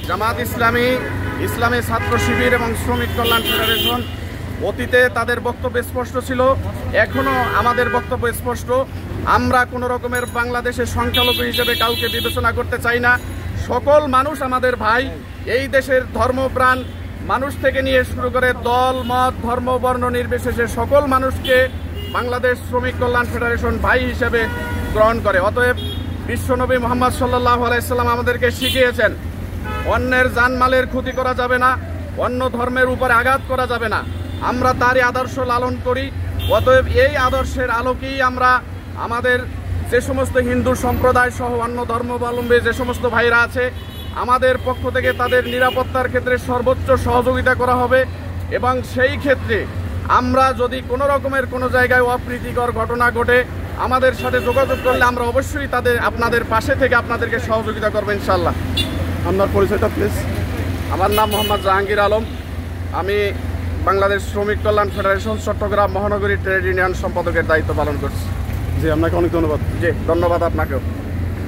জামাত ইসলামী, ইসলামী ছাত্র শিবির এবং শ্রমিক কল্যাণ ফেডারেশন অতীতে তাদের বক্তব্য স্পষ্ট ছিল, এখনও আমাদের বক্তব্য স্পষ্ট। আমরা কোনো রকমের বাংলাদেশের সংখ্যালঘু হিসেবে কাউকে বিবেচনা করতে চাই না। সকল মানুষ আমাদের ভাই। এই দেশের ধর্মপ্রাণ মানুষ থেকে নিয়ে শুরু করে দল মত ধর্ম বর্ণ নির্বিশেষে সকল মানুষকে বাংলাদেশ শ্রমিক কল্যাণ ফেডারেশন ভাই হিসেবে গ্রহণ করে। অতএব বিশ্বনবী মুহাম্মদ সাল্লাল্লাহু আলাইহি সাল্লাম আমাদেরকে শিখিয়েছেন, অন্যের জানমালের ক্ষতি করা যাবে না, অন্য ধর্মের উপরে আঘাত করা যাবে না। আমরা তারই আদর্শ লালন করি। অতএব এই আদর্শের আলোকেই আমরা আমাদের যে সমস্ত হিন্দু সম্প্রদায় সহ অন্য ধর্মাবলম্বী যে সমস্ত ভাইরা আছে, আমাদের পক্ষ থেকে তাদের নিরাপত্তার ক্ষেত্রে সর্বোচ্চ সহযোগিতা করা হবে। এবং সেই ক্ষেত্রে আমরা যদি কোনো রকমের কোনো জায়গায় অপ্রীতিকর ঘটনা ঘটে আমাদের সাথে যোগাযোগ করলে আমরা অবশ্যই আপনাদের পাশে থেকে আপনাদেরকে সহযোগিতা করবো ইনশাল্লাহ। আপনার পরিচয়টা প্লিজ। আমার নাম মোহাম্মদ জাহাঙ্গীর আলম। আমি বাংলাদেশ শ্রমিক কল্যাণ ফেডারেশন চট্টগ্রাম মহানগরী ট্রেড ইউনিয়ন সম্পাদকের দায়িত্ব পালন করছি। জি, আপনাকে অনেক ধন্যবাদ। জি, ধন্যবাদ আপনাকেও।